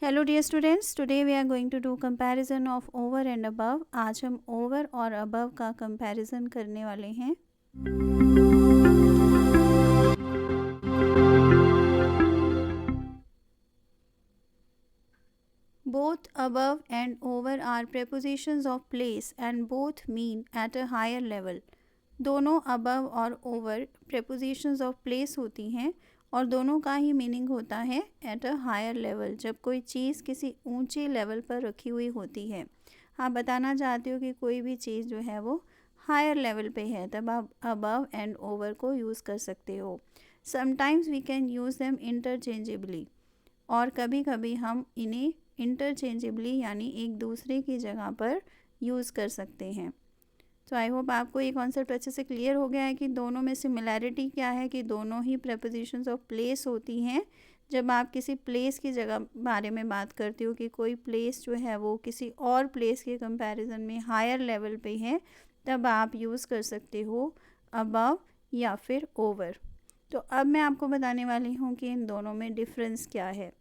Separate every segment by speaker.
Speaker 1: Hello dear students, today we are going to do comparison of over and above. आज हम over और above का comparison करने वाले हैं। Both above and over are prepositions of place and both mean at a higher level. दोनों above और over prepositions of place होती हैं और दोनों का ही मीनिंग होता है एट अ हायर लेवल। जब कोई चीज़ किसी ऊंचे लेवल पर रखी हुई होती है, आप बताना चाहते हो कि कोई भी चीज़ जो है वो हायर लेवल पे है, तब आप अबव एंड ओवर को यूज़ कर सकते हो। Sometimes we can use them interchangeably, और कभी कभी हम इन्हें इंटरचेंजेबली यानी एक दूसरे की जगह पर यूज़ कर सकते हैं। तो आई होप आपको ये कॉन्सेप्ट अच्छे से क्लियर हो गया है कि दोनों में सिमिलैरिटी क्या है, कि दोनों ही prepositions ऑफ प्लेस होती हैं। जब आप किसी प्लेस की जगह बारे में बात करते हो कि कोई प्लेस जो है वो किसी और प्लेस के कंपैरिजन में हायर लेवल पे है, तब आप यूज़ कर सकते हो अबव या फिर ओवर। तो अब मैं आपको बताने वाली हूँ कि इन दोनों में डिफरेंस क्या है।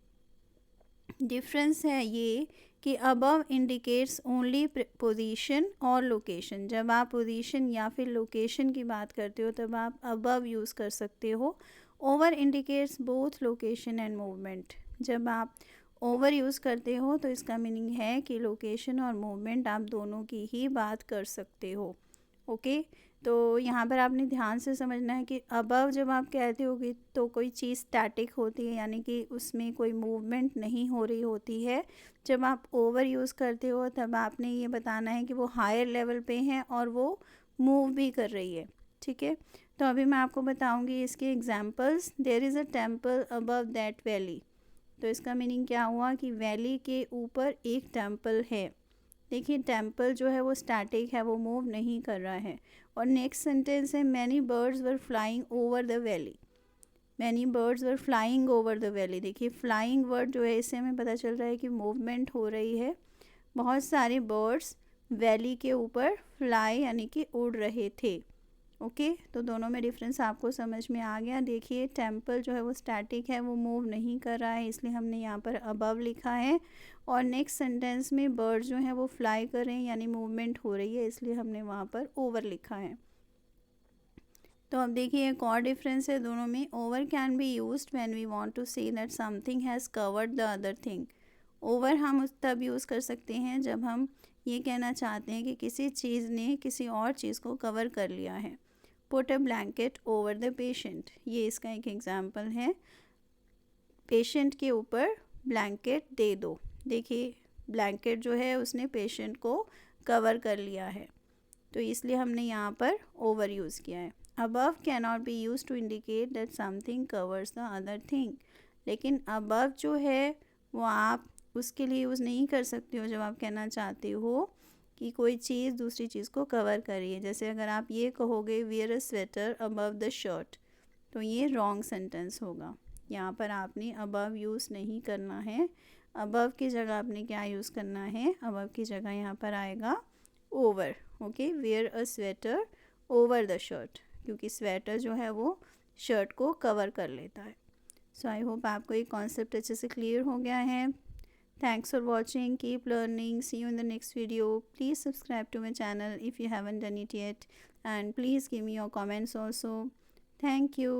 Speaker 1: डिफरेंस है ये कि अबव इंडिकेट्स ओनली पोजीशन और लोकेशन। जब आप पोजीशन या फिर लोकेशन की बात करते हो तब आप अबव यूज़ कर सकते हो। Over indicates both location and movement. जब आप ओवर यूज़ करते हो तो इसका मीनिंग है कि लोकेशन और मूवमेंट आप दोनों की ही बात कर सकते हो। ओके, तो यहाँ पर आपने ध्यान से समझना है कि अबव जब आप कहते हो कि तो कोई चीज़ स्टैटिक होती है, यानी कि उसमें कोई मूवमेंट नहीं हो रही होती है। जब आप ओवर यूज़ करते हो तब आपने ये बताना है कि वो हायर लेवल पे है और वो मूव भी कर रही है। ठीक है, तो अभी मैं आपको बताऊंगी इसके examples. There is a temple above that valley. तो इसका मीनिंग क्या हुआ कि वैली के ऊपर एक टेम्पल है। देखिए, टेम्पल जो है वो स्टैटिक है, वो मूव नहीं कर रहा है। और नेक्स्ट सेंटेंस है many birds were flying over the valley. Many birds were flying over the valley. देखिए, फ्लाइंग वर्ड जो है इससे हमें पता चल रहा है कि मूवमेंट हो रही है। बहुत सारे बर्ड्स वैली के ऊपर फ्लाई यानी कि उड़ रहे थे। ओके, तो दोनों में डिफरेंस आपको समझ में आ गया। देखिए, टेम्पल जो है वो स्टैटिक है, वो मूव नहीं कर रहा है, इसलिए हमने यहाँ पर अबव लिखा है। और नेक्स्ट सेंटेंस में बर्ड जो है वो फ्लाई कर रहे हैं यानी मूवमेंट हो रही है, इसलिए हमने वहाँ पर ओवर लिखा है। तो अब देखिए, एक और डिफरेंस है दोनों में। Over can be used when we want to say that something has covered the other thing. Over हम उस तब यूज़ कर सकते हैं जब हम ये कहना चाहते हैं कि किसी चीज़ ने किसी और चीज़ को कवर कर लिया है। Put a blanket over the patient, ये इसका एक एग्जाम्पल है। पेशेंट के ऊपर ब्लैंकेट दे दो। देखिए, ब्लैंकेट जो है उसने पेशेंट को कवर कर लिया है, तो इसलिए हमने यहाँ पर ओवर यूज़ किया है। Above can not be use to indicate that something covers the other thing. लेकिन अबव जो है वो आप उसके लिए यूज़ नहीं कर सकते हो जब आप कहना चाहते हो कि कोई चीज़ दूसरी चीज़ को कवर करिए। जैसे अगर आप ये कहोगे wear a sweater above the shirt, तो ये रॉन्ग सेंटेंस होगा। यहाँ पर आपने अबव यूज़ नहीं करना है। अबव की जगह आपने क्या यूज़ करना है, अबव की जगह यहाँ पर आएगा over. Okay, wear a sweater over the shirt, क्योंकि स्वेटर जो है वो शर्ट को कवर कर लेता है। सो आई होप आपको ये कॉन्सेप्ट अच्छे से क्लियर हो गया है। Thanks for watching. Keep learning. See you in the next video. Please subscribe to my channel if you haven't done it yet. And please give me your comments also. Thank you.